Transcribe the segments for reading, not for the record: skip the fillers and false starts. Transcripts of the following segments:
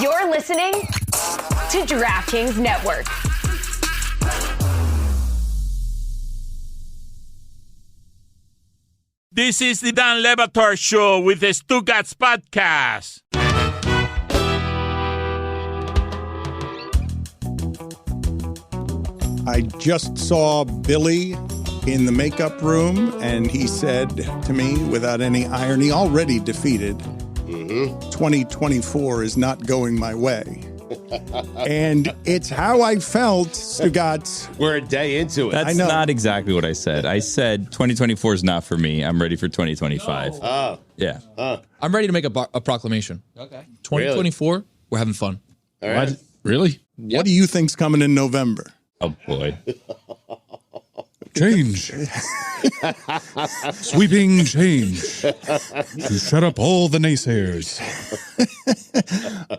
You're listening to DraftKings Network. This is the Dan Batard Show with the Stugotz podcast. I just saw Billy in the makeup room, and he said to me, without any irony, already defeated, 2024 is not going my way. And it's how I felt, Stugotz. We're a day into it. That's not exactly what I said. I said 2024 is not for me. I'm ready for 2025. Oh. Yeah. I'm ready to make a proclamation. Okay. 2024, really? We're having fun. All right. What? Really? Yep. What do you think's coming in November? Oh, boy. Change. Sweeping change. To shut up all the naysayers.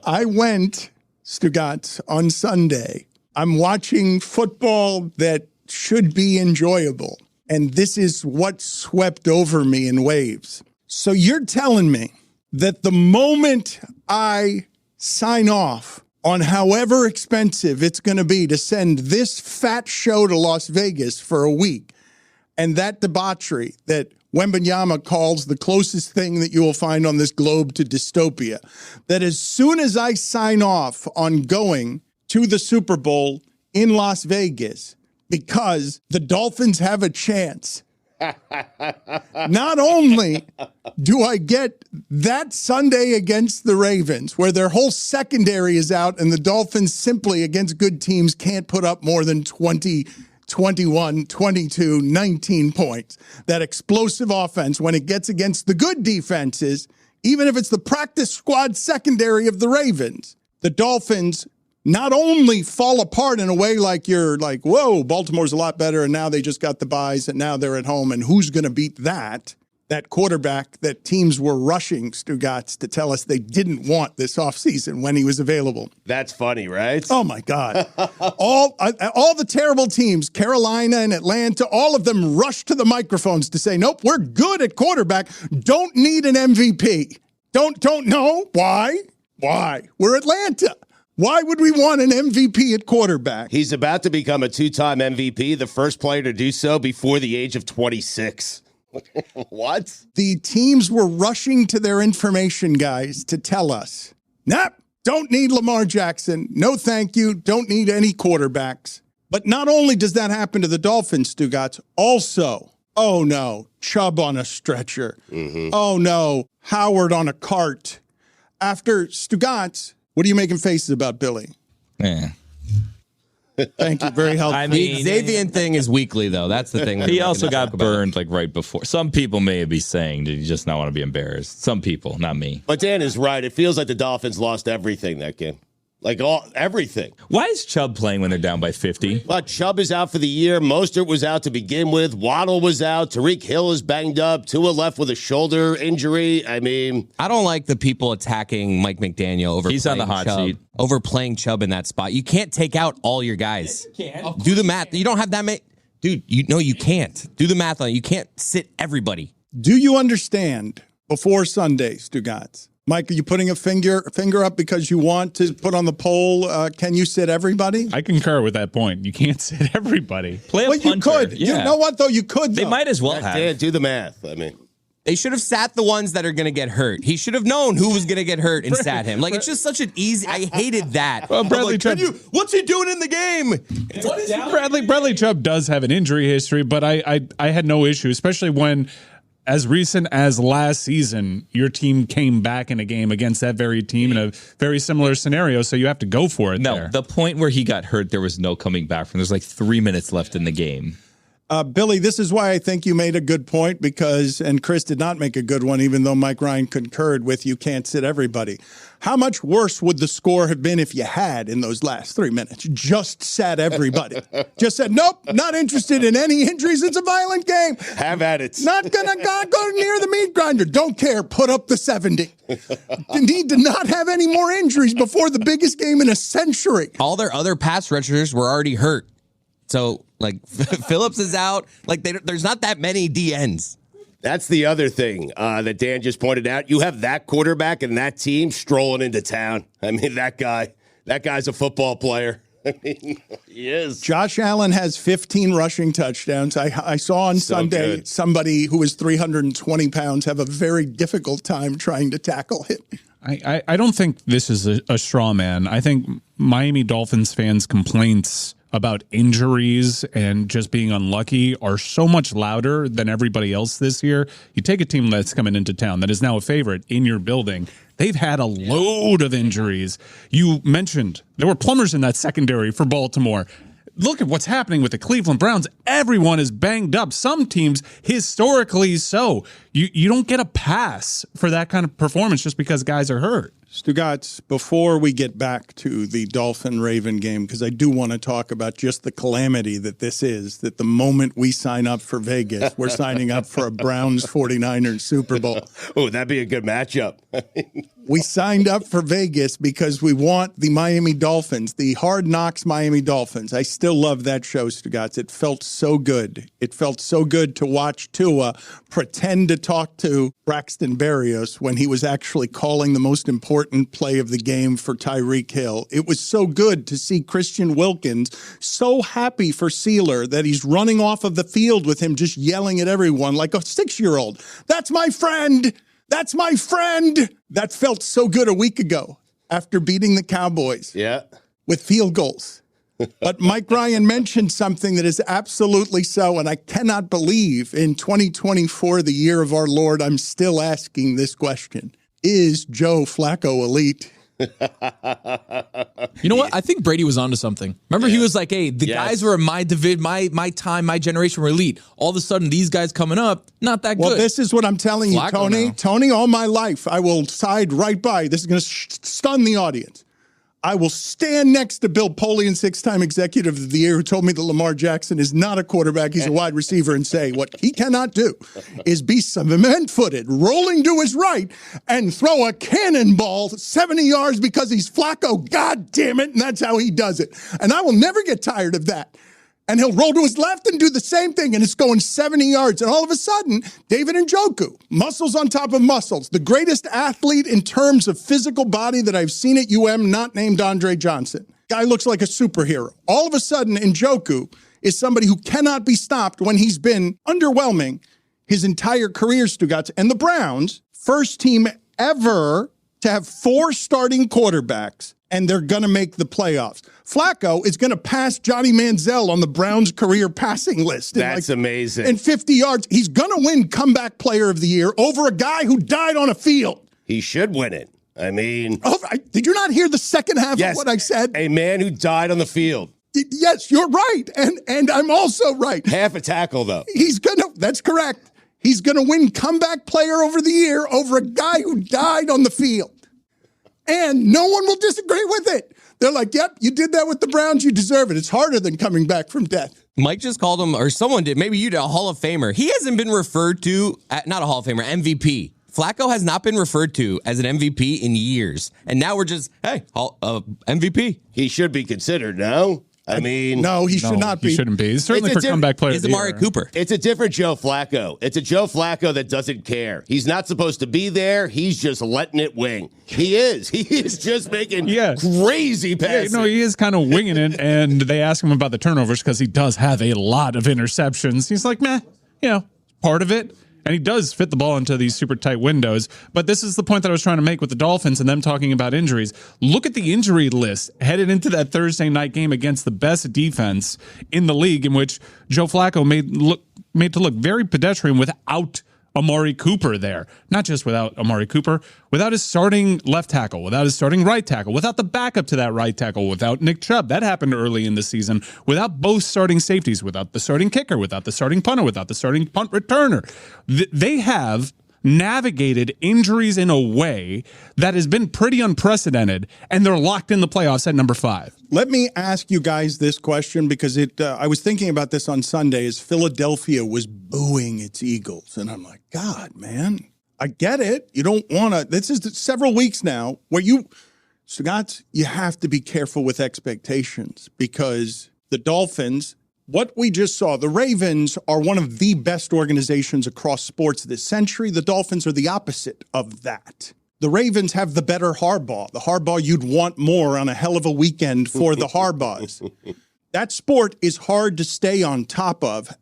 I went, Stugotz, on Sunday. I'm watching football that should be enjoyable. And this is what swept over me in waves. So you're telling me that the moment I sign off on however expensive it's going to be to send this fat show to Las Vegas for a week, and that debauchery that Wembanyama calls the closest thing that you will find on this globe to dystopia, that as soon as I sign off on going to the Super Bowl in Las Vegas because the Dolphins have a chance, not only do I get that Sunday against the Ravens, where their whole secondary is out and the Dolphins simply against good teams can't put up more than 20, 21, 22, 19 points. That explosive offense, when it gets against the good defenses, even if it's the practice squad secondary of the Ravens, the Dolphins not only fall apart in a way like you're like, whoa, Baltimore's a lot better, and now they just got the buys, and now they're at home, and who's going to beat that? That quarterback that teams were rushing, Stugotz, to tell us they didn't want this offseason when he was available. That's funny, right? Oh, my God. all the terrible teams, Carolina and Atlanta, all of them rushed to the microphones to say, nope, we're good at quarterback, don't need an MVP. Don't know. Why? We're Atlanta. Why would we want an MVP at quarterback? He's about to become a two-time MVP, the first player to do so before the age of 26. What? The teams were rushing to their information guys to tell us, nope, don't need Lamar Jackson. No, thank you. Don't need any quarterbacks. But not only does that happen to the Dolphins, Stugotz, also, oh no, Chubb on a stretcher. Oh no, Howard on a cart. After Stugotz, what are you making faces about, Billy? Yeah. Thank you. Very helpful. I The mean, Xavier thing is weekly, though. That's the thing. he also got burned like right before. Some people may be saying, did he just not want to be embarrassed? Some people, not me. But Dan is right. It feels like the Dolphins lost everything that game. Like everything. Why is Chubb playing when they're down by 50? But Chubb is out for the year. Mostert was out to begin with. Waddle was out. Tariq Hill is banged up. Tua left with a shoulder injury. I mean, I don't like the people attacking Mike McDaniel over. He's on the hot Chubb, seat. over playing Chubb in that spot. You can't take out all your guys. You can. Do the math. You don't have that many. Dude, you can't. Do the math on it. You can't sit everybody. Do you understand before Sunday, Stugotz? Mike, are you putting a finger up because you want to put on the poll, can you sit everybody? I concur with that point. You can't sit everybody. Play a Well, punter. you could. Yeah. You know what, though? You could, They though. might as well have. Dan, do the math. I mean, They should have sat the ones that are going to get hurt. He should have known who was going to get hurt and sat him. Like, it's just such an easy. I hated that. Well, Bradley I'm like, Chubb- what's he doing in the game? Bradley Chubb does have an injury history, but I had no issue, especially when, as recent as last season, your team came back in a game against that very team in a very similar scenario, so you have to go for it. No, there. the point where he got hurt, there was no coming back from. There's like 3 minutes left in the game. Billy, this is why I think you made a good point because, and Chris did not make a good one, even though Mike Ryan concurred with you can't sit everybody. How much worse would the score have been if you had, in those last 3 minutes, just sat everybody? Just said, nope, not interested in any injuries. It's a violent game. have at it. Not gonna go near the meat grinder. Don't care. Put up the 70. You need to not have any more injuries before the biggest game in a century. All their other pass rushers were already hurt. So, like, Phillips is out. Like, there's not that many DNs. That's the other thing that Dan just pointed out. You have that quarterback and that team strolling into town. I mean, that guy's a football player. I mean, he is. Josh Allen has 15 rushing touchdowns. I saw on Sunday somebody who is 320 pounds have a very difficult time trying to tackle him. I don't think this is a straw man. I think Miami Dolphins fans' complaints about injuries and just being unlucky are so much louder than everybody else this year. You take a team that's coming into town that is now a favorite in your building. They've had a load of injuries. You mentioned there were plumbers in that secondary for Baltimore. Look at what's happening with the Cleveland Browns. Everyone is banged up. Some teams, historically so. You don't get a pass for that kind of performance just because guys are hurt. Stugotz, before we get back to the Dolphin-Raven game, because I do want to talk about just the calamity that this is, that the moment we sign up for Vegas, we're signing up for a Browns-49ers Super Bowl. Oh, that'd be a good matchup. We signed up for Vegas because we want the Miami Dolphins, the Hard Knocks Miami Dolphins. I still love that show, Stugotz. It felt so good. It felt so good to watch Tua pretend to talk to Braxton Berrios when he was actually calling the most important play of the game for Tyreek Hill. It was so good to see Christian Wilkins so happy for Sealer that he's running off of the field with him just yelling at everyone like a 6-year-old. That's my friend! That's my friend! That felt so good a week ago after beating the Cowboys with field goals. But Mike Ryan mentioned something that is absolutely so, and I cannot believe in 2024, the year of our Lord, I'm still asking this question. Is Joe Flacco elite? You know what? I think Brady was onto something. Remember, he was like, hey, the guys who are my time, my generation were elite. All of a sudden, these guys coming up, not that good. Well, this is what I'm telling you, Flacco Tony. now. Tony, all my life, I will side right by. This is going to stun the audience. I will stand next to Bill Polian, 6-time executive of the year, who told me that Lamar Jackson is not a quarterback, he's a wide receiver, and say what he cannot do is be cement-footed, rolling to his right, and throw a cannonball 70 yards because he's Flacco. God damn it, and that's how he does it. And I will never get tired of that. And he'll roll to his left and do the same thing, and it's going 70 yards. And all of a sudden, David Njoku, muscles on top of muscles, the greatest athlete in terms of physical body that I've seen at UM, not named Andre Johnson. Guy looks like a superhero. All of a sudden, Njoku is somebody who cannot be stopped when he's been underwhelming his entire career, Stugotz. And the Browns, first team ever to have 4 starting quarterbacks, and they're going to make the playoffs. Flacco is going to pass Johnny Manziel on the Browns' career passing list. That's amazing. In 50 yards. He's going to win Comeback Player of the Year over a guy who died on a field. He should win it. I mean... did you not hear the second half of what I said? A man who died on the field. Yes, you're right. And I'm also right. Half a tackle, though. That's correct. He's going to win Comeback Player over the Year over a guy who died on the field. And no one will disagree with it. They're like, yep, you did that with the Browns. You deserve it. It's harder than coming back from death. Mike just called him, or someone did, maybe you did, a Hall of Famer. He hasn't been referred to, not a Hall of Famer, MVP. Flacco has not been referred to as an MVP in years. And now we're just, hey, MVP. He should be considered, no? I mean... No, he should not be. He shouldn't be. He's certainly for comeback player. He's Amari Cooper. It's a different Joe Flacco. It's a Joe Flacco that doesn't care. He's not supposed to be there. He's just letting it wing. He is. He is just making crazy passes. Yeah, no, he is kind of winging it, and they ask him about the turnovers because he does have a lot of interceptions. He's like, meh, part of it. And he does fit the ball into these super tight windows. But this is the point that I was trying to make with the Dolphins and them talking about injuries. Look at the injury list headed into that Thursday night game against the best defense in the league, in which Joe Flacco made to look very pedestrian without Amari Cooper there. Not just without Amari Cooper, without his starting left tackle, without his starting right tackle, without the backup to that right tackle, without Nick Chubb. That happened early in the season. Without both starting safeties, without the starting kicker, without the starting punter, without the starting punt returner. They have navigated injuries in a way that has been pretty unprecedented, and they're locked in the playoffs at number 5. Let me ask you guys this question, because I was thinking about this on Sunday as Philadelphia was booing its Eagles. And I'm like, God, man, I get it. You don't want to. This is several weeks now where Stugotz, you have to be careful with expectations, because the Dolphins What we just saw, the Ravens are one of the best organizations across sports this century. The Dolphins are the opposite of that. The Ravens have the better Harbaugh, the Harbaugh you'd want more on a hell of a weekend for the Harbaughs. That sport is hard to stay on top of.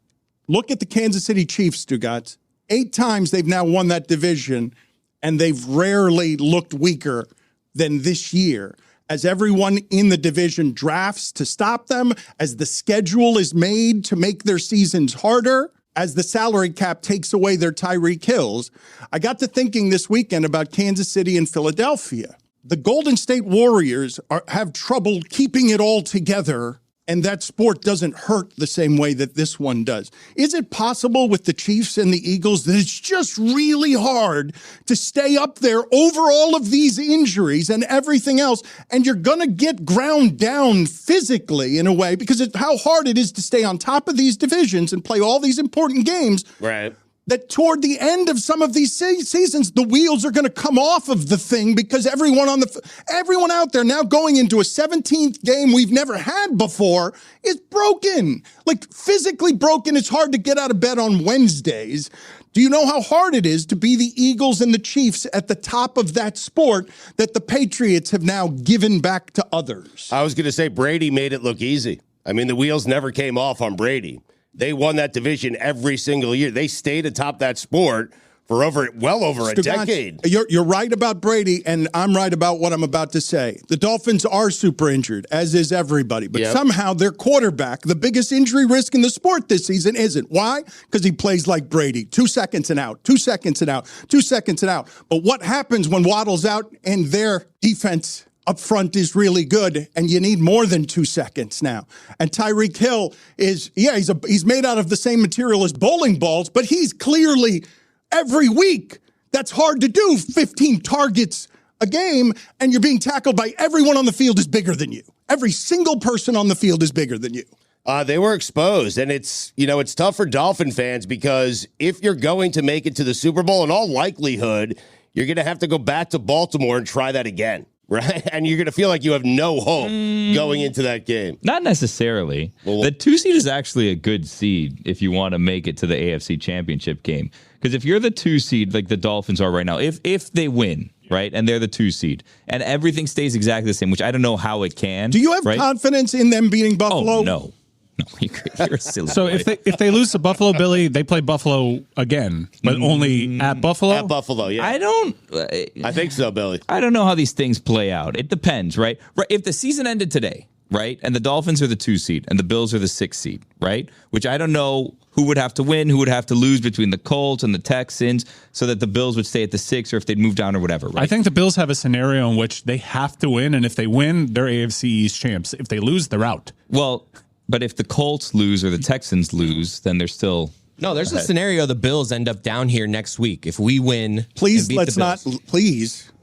Look at the Kansas City Chiefs, Stugotz. 8 times they've now won that division, and they've rarely looked weaker than this year. As everyone in the division drafts to stop them, as the schedule is made to make their seasons harder, as the salary cap takes away their Tyreek Hills, I got to thinking this weekend about Kansas City and Philadelphia. The Golden State Warriors have trouble keeping it all together, and that sport doesn't hurt the same way that this one does. Is it possible with the Chiefs and the Eagles that it's just really hard to stay up there over all of these injuries and everything else, and you're going to get ground down physically in a way because of how hard it is to stay on top of these divisions and play all these important games? Right. That toward the end of some of these seasons, the wheels are going to come off of the thing because everyone out there now going into a 17th game we've never had before is broken, like physically broken. It's hard to get out of bed on Wednesdays. Do you know how hard it is to be the Eagles and the Chiefs at the top of that sport that the Patriots have now given back to others? I was going to say Brady made it look easy. I mean, the wheels never came off on Brady. They won that division every single year. They stayed atop that sport for well over a decade. You're right about Brady, and I'm right about what I'm about to say. The Dolphins are super injured, as is everybody. But somehow their quarterback, the biggest injury risk in the sport this season, isn't. Why? Because he plays like Brady. 2 seconds and out, 2 seconds and out, 2 seconds and out. But what happens when Waddle's out and their defense up front is really good, and you need more than 2 seconds now. And Tyreek Hill he's made out of the same material as bowling balls, but he's clearly every week. That's hard to do. 15 targets a game, and you're being tackled by everyone on the field is bigger than you. Every single person on the field is bigger than you. They were exposed, and it's tough for Dolphin fans because if you're going to make it to the Super Bowl, in all likelihood, you're going to have to go back to Baltimore and try that again. Right? And you're going to feel like you have no hope going into that game. Not necessarily. The 2 seed is actually a good seed if you want to make it to the AFC Championship game. Because if you're the 2 seed, like the Dolphins are right now, if they win, right, and they're the 2 seed, and everything stays exactly the same, which I don't know how it can. Do you have confidence in them beating Buffalo? Oh, no. No, you're silly. So if they lose to Buffalo, Billy, they play Buffalo again, but only at Buffalo? At Buffalo, yeah. I think so, Billy. I don't know how these things play out. It depends, right? If the season ended today, right, and the Dolphins are the 2 seed and the Bills are the 6 seed, right, which I don't know who would have to win, who would have to lose between the Colts and the Texans so that the Bills would stay at the 6 or if they'd move down or whatever, right? I think the Bills have a scenario in which they have to win, and if they win, they're AFC East champs. If they lose, they're out. Well, but if the Colts lose or the Texans lose, then they're still... No, there's a scenario the Bills end up down here next week. If we win, please let's not.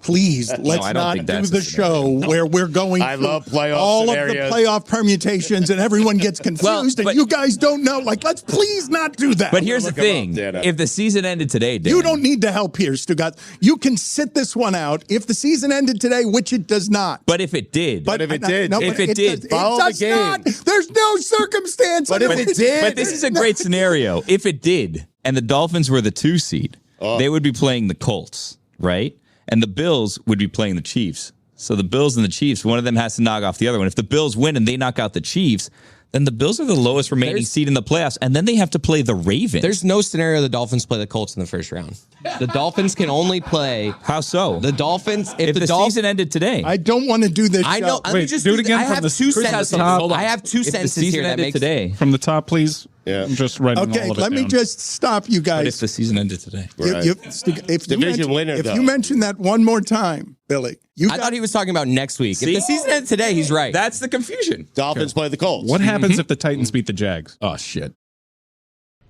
Please, let's not do the show where we're going I love playoff all scenarios. Of the playoff permutations and everyone gets confused and you guys don't know. Like, let's please not do that. But here's the thing: if the season ended today, Dan, you don't need to help here, Stugotz. You can sit this one out. If the season ended today, which it does not. But if it did, follow the game. Not. There's no circumstance. But if it did, but this is a great scenario. If it did, and the Dolphins were the 2 seed, they would be playing the Colts, right? And the Bills would be playing the Chiefs. So the Bills and the Chiefs, one of them has to knock off the other one. If the Bills win and they knock out the Chiefs, then the Bills are the lowest remaining seed in the playoffs, and then they have to play the Ravens. There's no scenario the Dolphins play the Colts in the first round. The Dolphins can only play... How so? The Dolphins... If the season ended today. I don't want to do this show. I know. Wait, do it again from the top. I have 2 sentences here that makes... today. From the top, please. Yeah. I'm just writing all of it let me down. just stop you guys. But if the season ended today. Right. If you mention that one more time, Billy. I thought he was talking about next week. See? If the season ended today, he's right. That's the confusion. Dolphins play the Colts. What happens if the Titans beat the Jags? Oh, shit.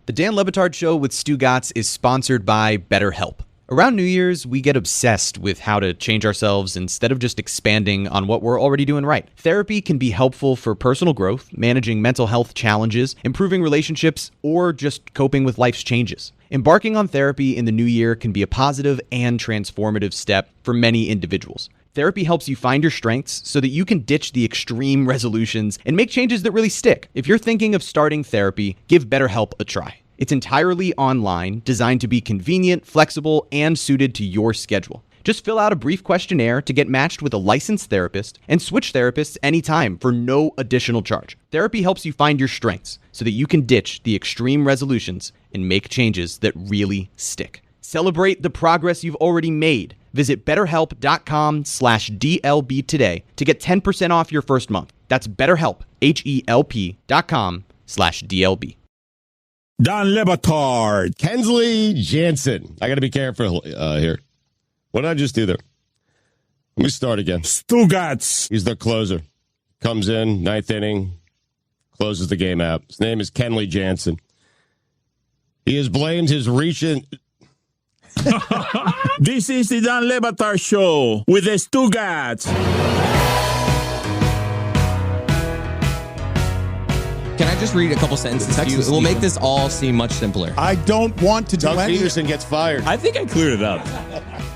The Dan Le Batard Show with Stugotz is sponsored by BetterHelp. Around New Year's, we get obsessed with how to change ourselves instead of just expanding on what we're already doing right. Therapy can be helpful for personal growth, managing mental health challenges, improving relationships, or just coping with life's changes. Embarking on therapy in the new year can be a positive and transformative step for many individuals. Therapy helps you find your strengths so that you can ditch the extreme resolutions and make changes that really stick. If you're thinking of starting therapy, give BetterHelp a try. It's entirely online, designed to be convenient, flexible, and suited to your schedule. Just fill out a brief questionnaire to get matched with a licensed therapist and switch therapists anytime for no additional charge. Therapy helps you find your strengths so that you can ditch the extreme resolutions and make changes that really stick. Celebrate the progress you've already made. Visit BetterHelp.com/DLB today to get 10% off your first month. That's BetterHelp, HELP.com/DLB. Don Le Batard. Kensley Jansen. I got to be careful here. What did I just do there? Let me start again. Stugotz. He's the closer. Comes in, ninth inning, closes the game out. His name is Kenley Jansen. He has blamed his recent... This is the Don Le Batard Show with the Stugotz. Can I just read a couple sentences to you? It will make this all seem much simpler. I don't want to do Doug any. Peterson gets fired. I think I cleared it up.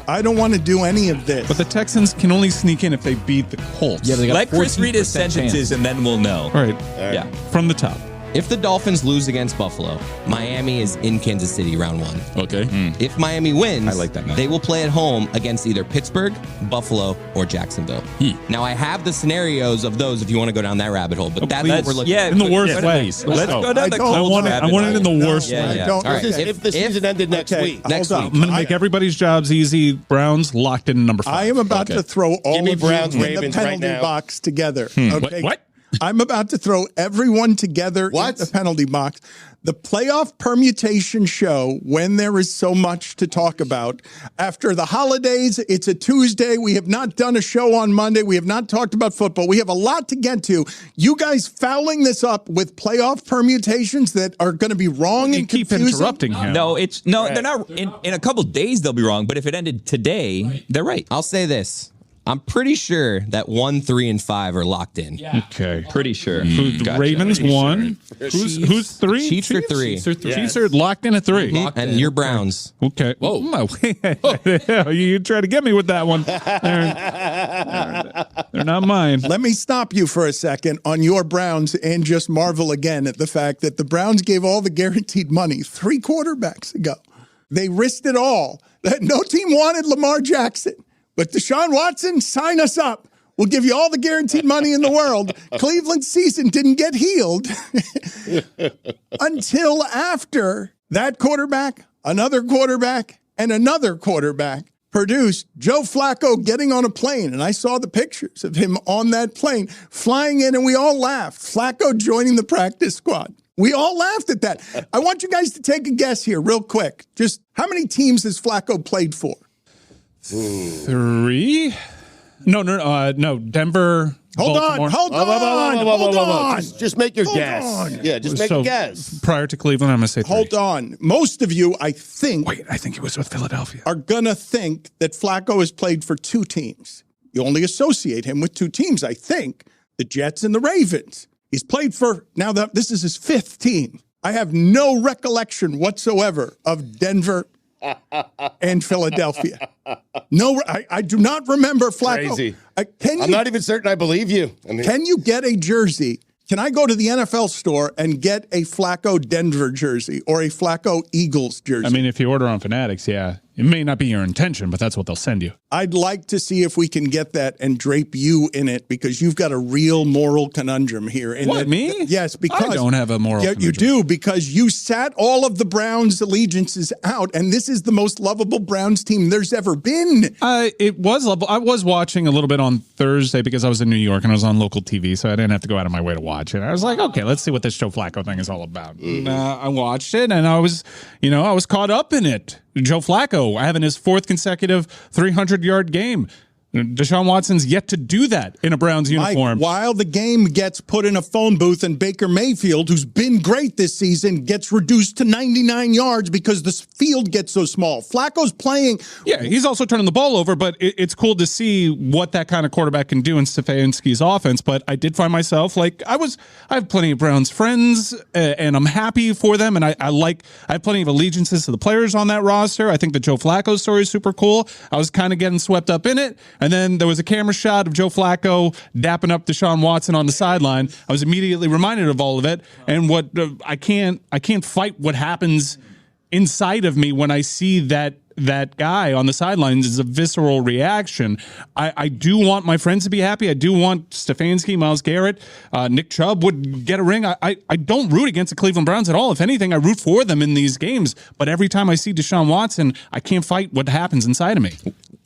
I don't want to do any of this. But the Texans can only sneak in if they beat the Colts. Yeah, they got Let Chris read his 14% sentences and then we'll know. All right. Yeah. From the top. If the Dolphins lose against Buffalo, Miami is in Kansas City round 1. Okay. If Miami wins, I like that match. they will play at home against either Pittsburgh, Buffalo, or Jacksonville. Now, I have the scenarios of those if you want to go down that rabbit hole, but that's what we're looking Yeah, In the worst yeah, way. please. Let's go down the I don't- I Colts want it, rabbit I want it in hole. the worst Yeah, way. yeah. I don't. All right. Okay. If the season ended next week. next hold week. on. I'm going to make everybody's jobs easy. Browns locked in number 5. I am about to throw all Give me of Browns, you in the Ravens right penalty now. box together. Okay. What? I'm about to throw everyone together What? in the penalty box. The playoff permutation show, when there is so much to talk about. After the holidays, it's a Tuesday. We have not done a show on Monday. We have not talked about football. We have a lot to get to. You guys fouling this up with playoff permutations that are going to be wrong You and keep confusing. interrupting him. No, they're not. In a couple days, they'll be wrong. But if it ended today, they're right. I'll say this. I'm pretty sure that 1, 3, and 5 are locked in. Okay. Pretty sure. The Gotcha. Ravens won. Who's 3? Chiefs are 3. Chiefs are locked in at 3. And your Browns. Okay. Whoa. You try to get me with that one. They're not mine. Let me stop you for a second on your Browns and just marvel again at the fact that the Browns gave all the guaranteed money 3 quarterbacks ago. They risked it all. No team wanted Lamar Jackson. But Deshaun Watson, sign us up. We'll give you all the guaranteed money in the world. Cleveland's season didn't get healed until after that quarterback, another quarterback, and another quarterback produced Joe Flacco getting on a plane. And I saw the pictures of him on that plane flying in, and we all laughed. Flacco joining the practice squad. We all laughed at that. I want you guys to take a guess here real quick. Just how many teams has Flacco played for? 3? No. Denver. Hold Baltimore. on. Hold on. Just make your guess. on. Yeah, just make So, a guess. Prior to Cleveland, I'm going to say 3. Hold on. Most of you, I think, Wait, I think it was with Philadelphia. are going to think that Flacco has played for 2 teams. You only associate him with 2 teams, I think, the Jets and the Ravens. He's played for, now that this is his 5th team. I have no recollection whatsoever of Denver and Philadelphia. No, I do not remember Flacco. Crazy. I'm I'm not even certain I believe you. I mean, Can you get a jersey? Can I go to the NFL store and get a Flacco Denver jersey or a Flacco Eagles jersey? I mean, if you order on Fanatics, yeah. It may not be your intention, but that's what they'll send you. I'd like to see if we can get that and drape you in it because you've got a real moral conundrum here. What, me? Yes, because I don't have a moral Yeah, you conundrum. do because you sat all of the Browns' allegiances out, and this is the most lovable Browns team there's ever been. It was lovely. I was watching a little bit on Thursday because I was in New York and I was on local TV, so I didn't have to go out of my way to watch it. I was like, okay, let's see what this Joe Flacco thing is all about. And, I watched it, and I was caught up in it. Joe Flacco having his 4th consecutive 300-yard game. Deshaun Watson's yet to do that in a Browns uniform. Mike, while the game gets put in a phone booth and Baker Mayfield, who's been great this season, gets reduced to 99 yards because the field gets so small. Flacco's playing. Yeah, he's also turning the ball over, but it's cool to see what that kind of quarterback can do in Stefanski's offense. But I did find myself I have plenty of Browns friends, and I'm happy for them. And I have plenty of allegiances to the players on that roster. I think the Joe Flacco story is super cool. I was kind of getting swept up in it. And then there was a camera shot of Joe Flacco dapping up Deshaun Watson on the sideline. I was immediately reminded of all of it. And what I can't fight what happens inside of me when I see that guy on the sidelines. Is a visceral reaction. I do want my friends to be happy. I do want Stefanski, Myles Garrett, Nick Chubb would get a ring. I don't root against the Cleveland Browns at all. If anything, I root for them in these games. But every time I see Deshaun Watson, I can't fight what happens inside of me.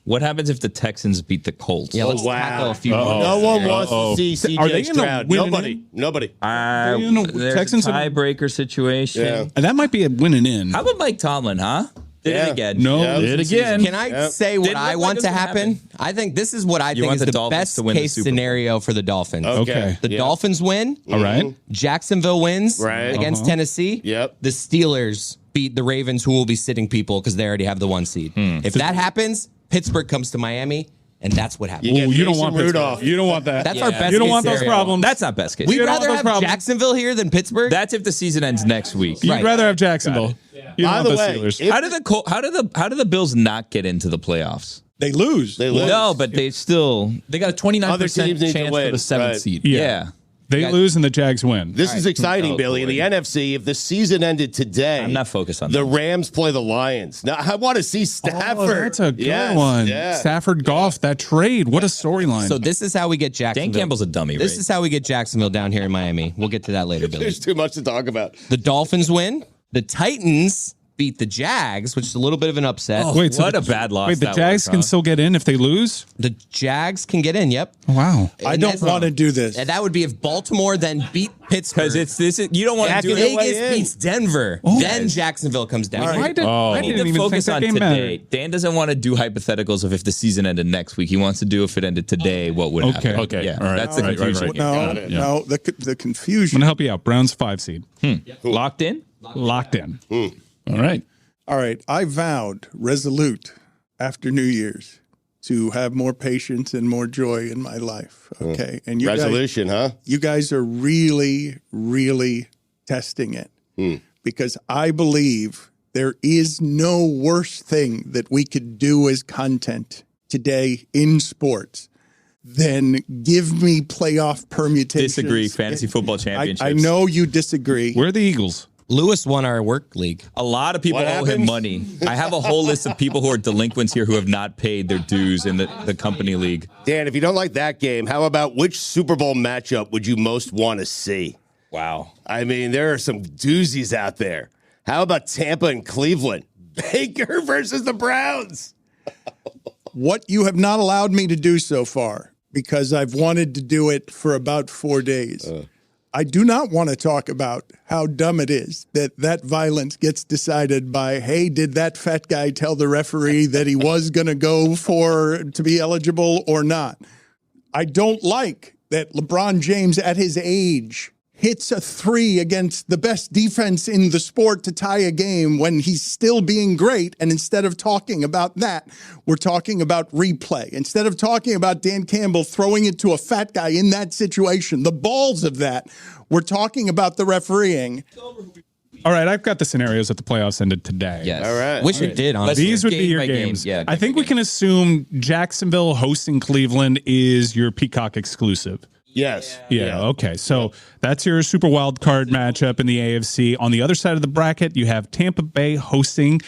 What happens if the Texans beat the Colts? Yeah, let's tackle a few more. No one wants to see Are they CJ in a Stroud. win-and-in? Nobody. There's Texans a tiebreaker situation. Yeah. And that might be a winning in. How about Mike Tomlin, huh? Did it again. No, Yeah, did it again. Can I say what Didn't I look want like to it was gonna happen? happen. I think this is what I think want is the the Dolphins best to win the case Super Bowl. scenario for the Dolphins. Okay. The Dolphins win. All right. Jacksonville wins Right. against Tennessee. Yep. The Steelers beat the Ravens, who will be sitting people because they already have the 1 seed. If that happens, Pittsburgh comes to Miami, and that's what happens. Ooh, you don't Mason want Rudolph. Pittsburgh. You don't want that. That's our best You don't case want those scenario. problems. That's not best case. We'd You don't rather want have those problems. Jacksonville here than Pittsburgh. That's if the season ends next week. You'd Right. rather have Jacksonville. You don't By want the the way, Steelers. if- How do the Bills not get into the playoffs? They lose. They lose. No, but they still. They got a 29% Other teams need to chance for win, the 7th right. seed. Yeah. They lose and the Jags win. This is exciting, Oh, Billy. In the boy. NFC, if the season ended today, I'm not focused on the that. Rams play the Lions. Now, I want to see Stafford. Oh, that's a good Yes, one. yeah. Stafford Goff, that trade. What a storyline. So this is how we get Jacksonville. Dan Campbell's a dummy, This right? is how we get Jacksonville down here in Miami. We'll get to that later, Billy. There's too much to talk about. The Dolphins win. The Titans beat the Jags, which is a little bit of an upset. Wait, so what the- a bad loss. Wait, the that Jags was, can huh? still get in if they lose? The Jags can get in, yep. Wow. I And don't that's- want to do this. And that would be if Baltimore then beat Pittsburgh. Because you don't want to do Vegas it. beats Denver. Then Jacksonville comes down. Why did, I We didn't need to even focus think on that game today. mattered. Dan doesn't want to do hypotheticals of if the season ended next week. He wants to do if it ended today, what would happen. Okay. Yeah, All right. that's the Right, right, confusion. right. No, the I'm confusion. going to help you out. Browns 5 seed. Locked in? Locked in. All right. All right, I vowed resolute after New Year's to have more patience and more joy in my life. Okay, and you Resolution, you guys are really, really testing it because I believe there is no worse thing that we could do as content today in sports than give me playoff permutations. Disagree. Fantasy football championships. I know you disagree. Where are the Eagles? Lewis won our work league. A lot of people What owe him happens? money. I have a whole list of people who are delinquents here who have not paid their dues in the company league. Dan, if you don't like that game, how about which Super Bowl matchup would you most want to see? Wow. I mean, there are some doozies out there. How about Tampa and Cleveland? Baker versus the Browns. What you have not allowed me to do so far, because I've wanted to do it for about 4 days. I do not want to talk about how dumb it is that violence gets decided by, hey, did that fat guy tell the referee that he was going to go to be eligible or not? I don't like that LeBron James at his age hits a 3 against the best defense in the sport to tie a game when he's still being great. And instead of talking about that, we're talking about replay. Instead of talking about Dan Campbell throwing it to a fat guy in that situation, the balls of that, we're talking about the refereeing. All right, I've got the scenarios that the playoffs ended today. Yes. All right. Wish it did, honestly. These would be Game your by game. games. Yeah, I think we can assume Jacksonville hosting Cleveland is your Peacock exclusive. Yes. Yeah, okay. So that's your super wild card matchup in the AFC. On the other side of the bracket, you have Tampa Bay hosting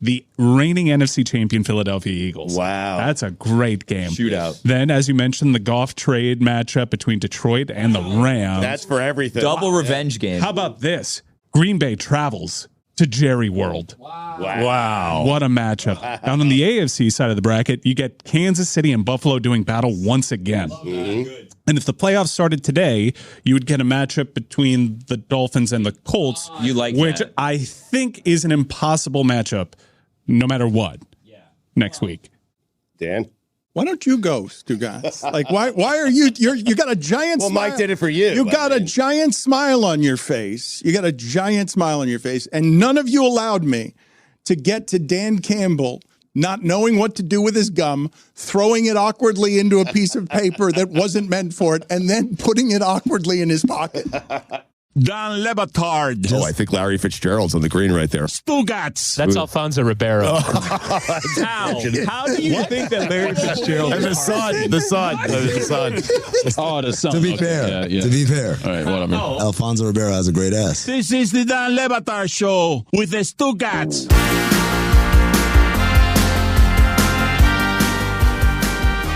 the reigning NFC champion Philadelphia Eagles. Wow. That's a great game. Shootout. Then, as you mentioned, the Goff trade matchup between Detroit and the Rams. That's for everything. Double revenge game. How about this? Green Bay travels to Jerry World. Wow. What a matchup. Down on the AFC side of the bracket, you get Kansas City and Buffalo doing battle once again. And if the playoffs started today, you would get a matchup between the Dolphins and the Colts. You like which that. I think is an impossible matchup no matter what next week. Dan? Why don't you go, Stugotz? Like, why are you got a giant Well, smile. Mike did it for you. You got I a mean. giant smile on your face. You got a giant smile on your face. And none of you allowed me to get to Dan Campbell not knowing what to do with his gum, throwing it awkwardly into a piece of paper that wasn't meant for it, and then putting it awkwardly in his pocket. Dan Le Batard. Oh, I think Larry Fitzgerald's on the green right there. Stugotz. That's Alfonso Ribeiro. How do you think that Larry Fitzgerald And the son. Oh, the son. To be fair, to be fair, All right, whatever. Alfonso Ribeiro has a great ass. This is the Dan Le Batard Show with the Stugotz.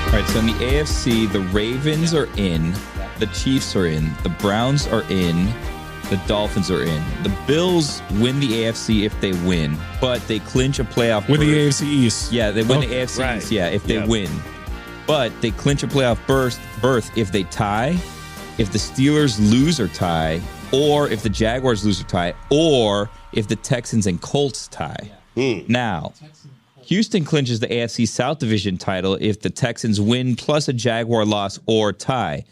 All right, so in the AFC, the Ravens are in, the Chiefs are in, the Browns are in, the Dolphins are in. The Bills win the AFC if they win, but they clinch a playoff With the berth. AFC East. Yeah, they win the AFC East, if they win. But they clinch a playoff berth if they tie, if the Steelers lose or tie, or if the Jaguars lose or tie, or if the Texans and Colts tie. Now, Houston clinches the AFC South Division title if the Texans win plus a Jaguar loss or tie.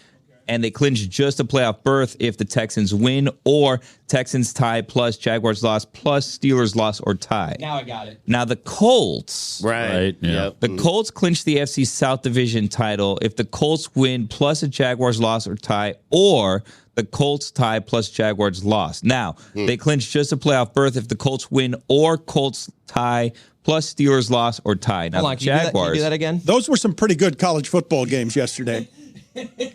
And they clinch just a playoff berth if the Texans win or Texans tie plus Jaguars loss plus Steelers loss or tie. Now I got it. Now the Colts. Right. Yeah. The Colts clinch the AFC South Division title if the Colts win plus a Jaguars loss or tie, or the Colts tie plus Jaguars loss. Now, they clinch just a playoff berth if the Colts win or Colts tie plus Steelers loss or tie. Now, Hold on, the can you Jaguars. do that again? Those were some pretty good college football games yesterday.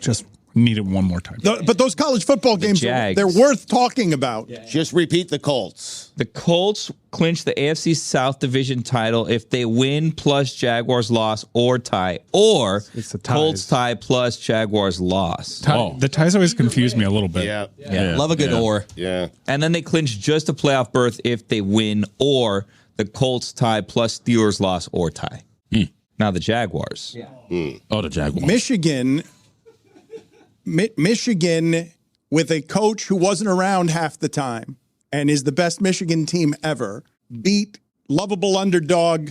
Just need it one more time. But those college football games, Jags. they're worth talking about. Just repeat the Colts. The Colts clinch the AFC South Division title if they win plus Jaguars loss or tie, or It's the ties. Colts tie plus Jaguars loss. The ties always confuse me a little bit. Yeah. Love a good or. Yeah. And then they clinch just a playoff berth if they win, or the Colts tie plus Steelers loss or tie. Now the Jaguars. Oh, the Jaguars. Michigan, with a coach who wasn't around half the time and is the best Michigan team ever, beat lovable underdog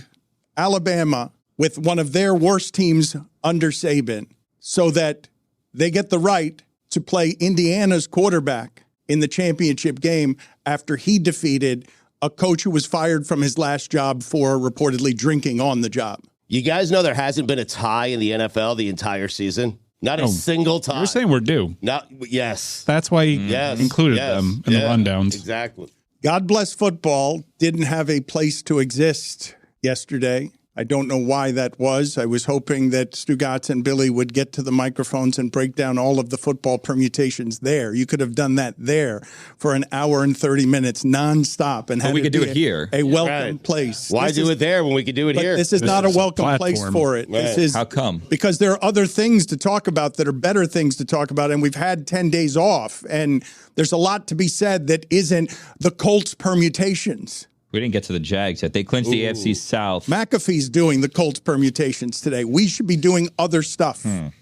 Alabama with one of their worst teams under Saban, so that they get the right to play Indiana's quarterback in the championship game after he defeated a coach who was fired from his last job for reportedly drinking on the job. You guys know there hasn't been a tie in the NFL the entire season? Not a single tie. You're saying we're due. Yes. That's why he included them in the rundowns. Exactly. God bless football didn't have a place to exist yesterday. I don't know why that was. I was hoping that Stugotz and Billy would get to the microphones and break down all of the football permutations there. You could have done that there for an hour and 30 minutes nonstop, and But we could do it here. A welcome place. Why do it there when we could do it here? This is not a welcome place for it. Right. This is How come? Because there are other things to talk about that are better things to talk about, and we've had 10 days off, and there's a lot to be said that isn't the Colts permutations. We didn't get to the Jags yet. They clinched the AFC South. McAfee's doing the Colts permutations today. We should be doing other stuff. I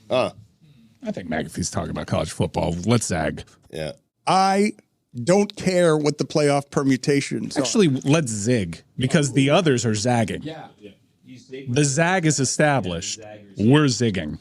think McAfee's talking about college football. Let's zag. Yeah. I don't care what the playoff permutations are. Actually, let's zig, because the others are zagging. The zag is established. We're zigging.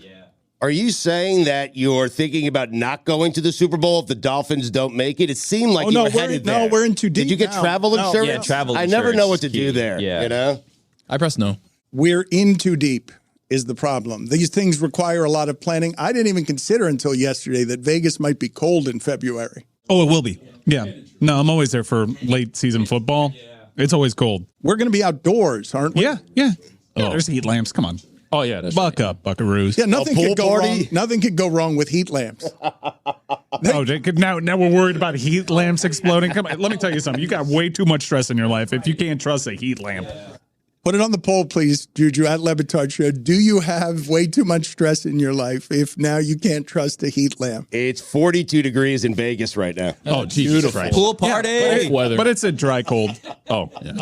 Are you saying that you're thinking about not going to the Super Bowl if the Dolphins don't make it? It seemed like you were headed there. No, we're in too deep. Did you get now. travel No. insurance? Yeah, travel I never know insurance what to is do key. there. Yeah. You know? I press no. We're in too deep is the problem. These things require a lot of planning. I didn't even consider until yesterday that Vegas might be cold in February. Oh, it will be. Yeah. No, I'm always there for late season football. It's always cold. We're going to be outdoors, aren't we? Yeah. There's heat lamps. Come on. Oh, yeah. That's Buck up, buckaroos. Yeah, nothing pool could go party? wrong. Nothing could go wrong with heat lamps. Now we're worried about heat lamps exploding. Come on, let me tell you something. You got way too much stress in your life if you can't trust a heat lamp. Put it on the poll, please, Juju, at Le Batard Show. Do you have way too much stress in your life if now you can't trust a heat lamp? It's 42 degrees in Vegas right now. Oh, Jesus Christ. Pool party. Weather. But it's a dry cold. Oh, yeah.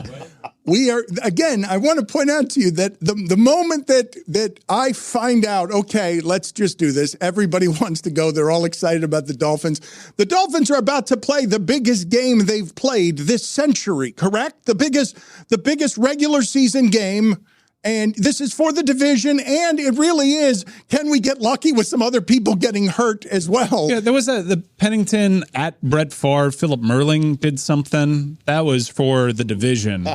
We are, again, I want to point out to you that the moment that I find out, okay, let's just do this, everybody wants to go. They're all excited about the Dolphins. The Dolphins are about to play the biggest game they've played this century, correct? The biggest regular season game. And this is for the division, and it really is. Can we get lucky with some other people getting hurt as well? Yeah, there was the Pennington at Brett Favre, Philip Merling did something. That was for the division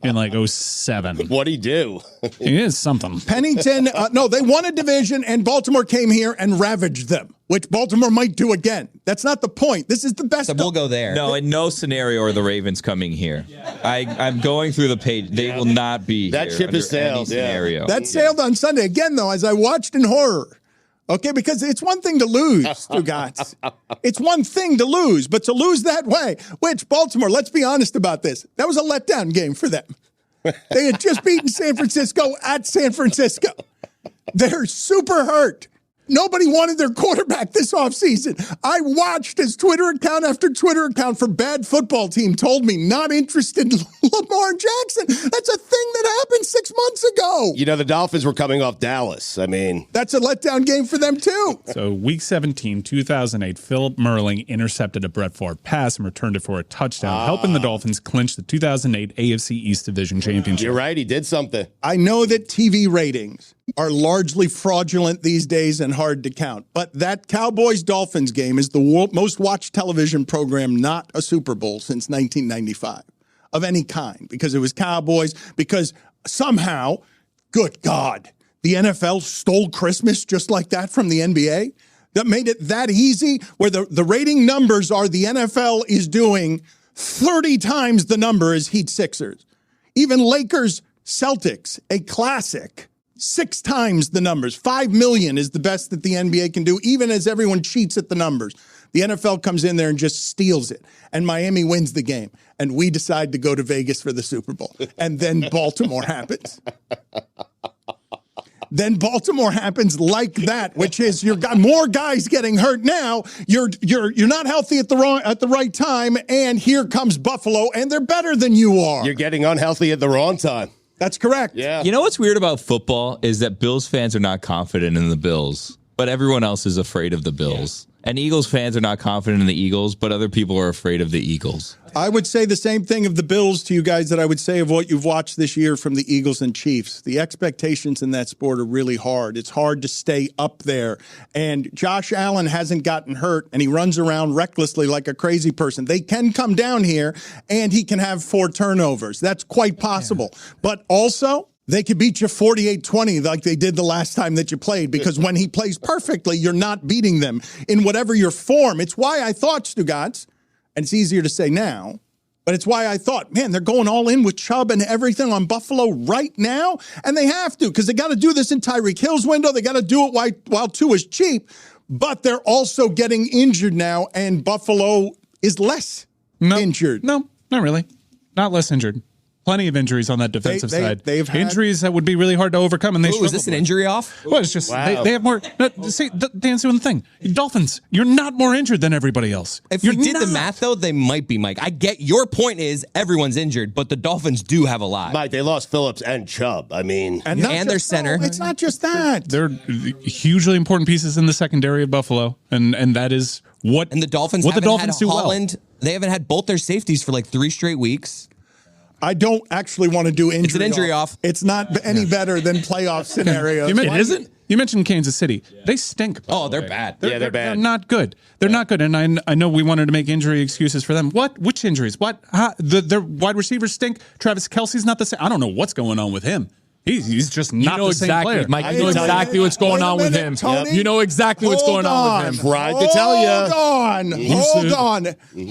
in like 07. What'd he do? It is something. Pennington, no, they won a division, and Baltimore came here and ravaged them. which Baltimore might do again. That's not the point. This is the best. So we'll go there. No, in no scenario are the Ravens coming here. I'm going through the page. They will not be That here ship has under any sailed, scenario. That sailed on Sunday. Again, though, as I watched in horror. Okay, because it's one thing to lose, Stugotz. It's one thing to lose, but to lose that way, which Baltimore, let's be honest about this, that was a letdown game for them. They had just beaten San Francisco at San Francisco. They're super hurt. Nobody wanted their quarterback this offseason. I watched as Twitter account after Twitter account for bad football team told me not interested in Lamar Jackson. That's a thing that happened 6 months ago. You know, the Dolphins were coming off Dallas. I mean, that's a letdown game for them, too. So, week 17, 2008, Philip Merling intercepted a Brett Favre pass and returned it for a touchdown, helping the Dolphins clinch the 2008 AFC East Division Championship. You're right. He did something. I know that TV ratings are largely fraudulent these days and hard to count. But that Cowboys-Dolphins game is the most watched television program, not a Super Bowl, since 1995 of any kind, because it was Cowboys, because somehow, good God, the NFL stole Christmas just like that from the NBA. That made it that easy, where the rating numbers are the NFL is doing 30 times the number as Heat Sixers. Even Lakers Celtics, a classic, 6 times the numbers. 5 million is the best that the NBA can do, even as everyone cheats at the numbers. The NFL comes in there and just steals it. And Miami wins the game. And we decide to go to Vegas for the Super Bowl. And then Baltimore happens. Then Baltimore happens like that, which is you've got more guys getting hurt now. You're not healthy at the right time, and here comes Buffalo, and they're better than you are. You're getting unhealthy at the wrong time. That's correct. Yeah. You know what's weird about football is that Bills fans are not confident in the Bills, but everyone else is afraid of the Bills. Yeah. And Eagles fans are not confident in the Eagles, but other people are afraid of the Eagles. I would say the same thing of the Bills to you guys that I would say of what you've watched this year from the Eagles and Chiefs. The expectations in that sport are really hard. It's hard to stay up there. And Josh Allen hasn't gotten hurt, and he runs around recklessly like a crazy person. They can come down here, and he can have 4 turnovers. That's quite possible. Yeah. But also, they could beat you 48-20 like they did the last time that you played, because when he plays perfectly, you're not beating them in whatever your form. It's why I thought, Stugotz, and it's easier to say now, but it's why I thought, man, they're going all in with Chubb and everything on Buffalo right now, and they have to, because they got to do this in Tyreek Hill's window. They got to do it while Tua's cheap, but they're also getting injured now, and Buffalo is less injured. No, not really. Not less injured. Plenty of injuries on that defensive side. They've had injuries that would be really hard to overcome, and they. Is this an injury off? Well, it's just they have more. No, see, Dan's doing the thing. Dolphins, you're not more injured than everybody else. If we did the math, though, they might be, Mike. I get your point is everyone's injured, but the Dolphins do have a lot. Mike, they lost Phillips and Chubb. I mean, and their center. No, it's not just that. They're hugely important pieces in the secondary of Buffalo, and that is what. And the Dolphins what haven't the Dolphins had do Holland. well. They haven't had both their safeties for like 3 straight weeks. I don't actually want to do injury. It's an injury off. It's not any better than playoff scenarios. It isn't. You mentioned Kansas City. They stink. Oh, they're bad. They're bad. They're not good. They're not good. And I know we wanted to make injury excuses for them. What? Which injuries? What? Their wide receivers stink. Travis Kelce's not the same. I don't know what's going on with him. He's just not the same player. Mike, you know exactly what's going on with him. Tony, you know exactly what's going on with him. Pride to tell you.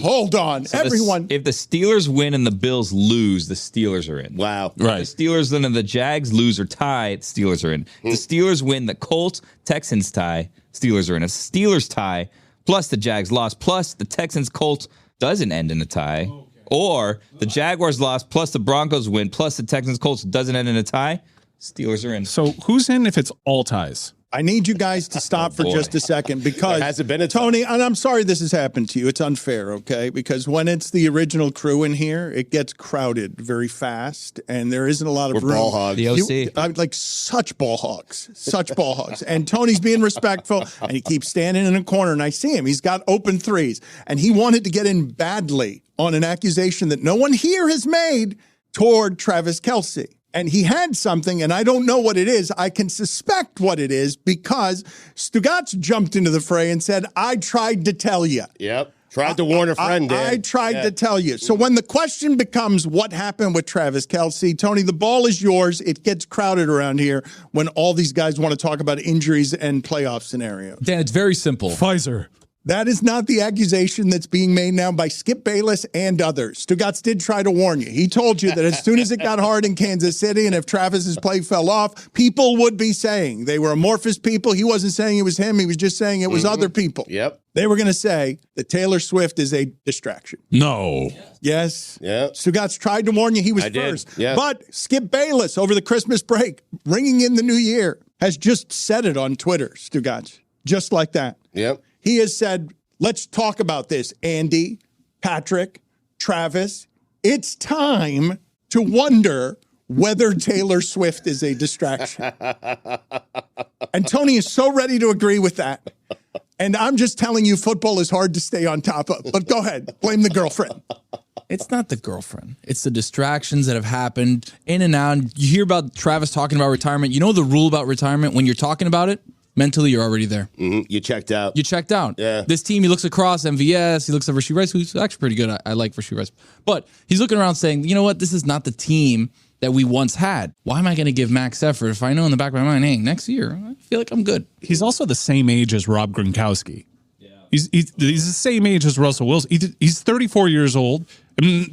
Hold on. So Everyone. If the Steelers win and the Bills lose, the Steelers are in. Wow. Right. If the Steelers and the Jags lose or tie, the Steelers are in. If the Steelers win, the Colts, Texans tie, Steelers are in. If the Steelers tie, plus the Jags loss, plus the Texans, Colts doesn't end in a tie. Or the Jaguars lost, plus the Broncos win, plus the Texans Colts doesn't end in a tie, Steelers are in. So who's in if it's all ties? I need you guys to stop for just a second, because hasn't been a Tony, and I'm sorry this has happened to you. It's unfair, okay? Because when it's the original crew in here, it gets crowded very fast, and there isn't a lot of We're room. ball hogs. The OC. I'm like such ball hogs. And Tony's being respectful, and he keeps standing in a corner, and I see him. He's got open threes, and he wanted to get in badly on an accusation that no one here has made toward Travis Kelce. And he had something, and I don't know what it is. I can suspect what it is, because Stugotz jumped into the fray and said, I tried to tell you. Yep. Tried to warn a friend, Dan. I tried to tell you. So when the question becomes what happened with Travis Kelce, Tony, the ball is yours. It gets crowded around here when all these guys want to talk about injuries and playoff scenarios. Dan, it's very simple. Pfizer. That is not the accusation that's being made now by Skip Bayless and others. Stugotz did try to warn you. He told you that as soon as it got hard in Kansas City and if Travis's play fell off, people would be saying they were amorphous people. He wasn't saying it was him. He was just saying it was other people. Yep. They were going to say that Taylor Swift is a distraction. No. Yes. Yeah. Stugotz tried to warn you. He was first. Yeah. But Skip Bayless over the Christmas break, ringing in the new year, has just said it on Twitter, Stugotz. Just like that. Yep. He has said, let's talk about this, Andy, Patrick, Travis. It's time to wonder whether Taylor Swift is a distraction. And Tony is so ready to agree with that. And I'm just telling you, football is hard to stay on top of. But go ahead, blame the girlfriend. It's not the girlfriend. It's the distractions that have happened in and out. You hear about Travis talking about retirement. You know the rule about retirement? When you're talking about it, mentally, you're already there. Mm-hmm. You checked out. You checked out. Yeah. This team, he looks across MVS. He looks at Rashee Rice, who's actually pretty good. I like Rashee Rice. But he's looking around saying, you know what? This is not the team that we once had. Why am I going to give max effort if I know in the back of my mind, hey, next year, I feel like I'm good. He's also the same age as Rob Gronkowski. Yeah. He's the same age as Russell Wilson. He's 34 years old.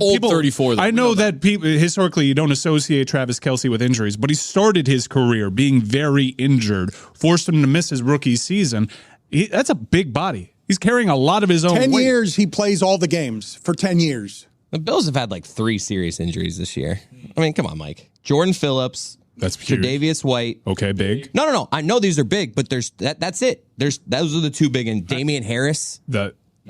Old 34. I know that people historically you don't associate Travis Kelce with injuries, but he started his career being very injured, forced him to miss his rookie season. That's a big body. He's carrying a lot of his own 10 weight. years, he plays all the games for 10 years. The Bills have had like 3 serious injuries this year. I mean, come on, Mike. Jordan Phillips. That's huge. Tre'Davious White. Okay, big. No. I know these are big, but that's it. Those are the 2 big. And Damian Harris.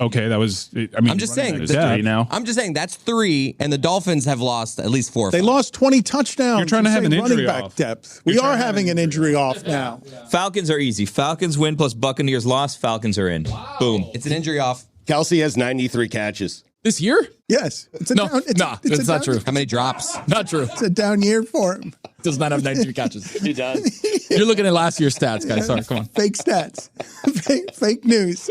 Okay, that was. I mean, I'm just saying. Now. I'm just saying that's 3, and the Dolphins have lost at least 4. They lost 20 touchdowns. You're trying to have an injury running back off. depth. We are having an injury off now. Falcons are easy. Falcons win plus Buccaneers loss. Falcons are in. Wow. Boom. It's an injury off. Kelsey has 93 catches. This year? Yes. It's a No, down, it's not true. How many drops? Not true. It's a down year for him. Does not have 93 catches. He does. You're looking at last year's stats, guys. Sorry, come on. Fake stats. Fake news.